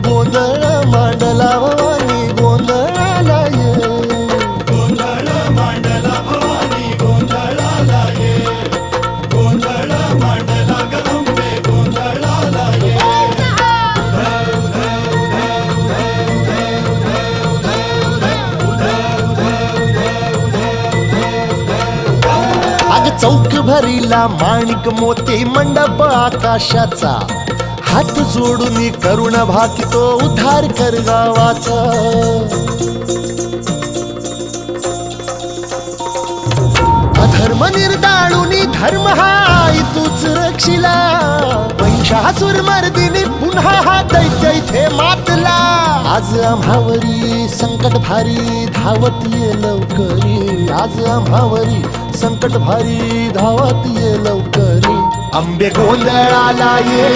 गोंधळ मांडला भवानी गोंधळाला ये, गोंधळ मांडला भवानी गोंधळाला ये, गोंधळ मांडला गंबे गोंधळाला ये. अग चौक भरीला माणिक मोती मंडप आकाशाचा, हात जोडून करुण भाकितो उद्धार कर गावाचा. अधर्म निर्दाळुनी धर्म हाय तूच रक्षिला, महिषासुर मर्दिनी पुन्हा हा दैत्य इथे मातला. आज आम्हावरी संकट भारी धावत ये लवकरी, आज आम्हावरी संकट भारी धावत ये लवकरी. अंबे गोंधळाला ये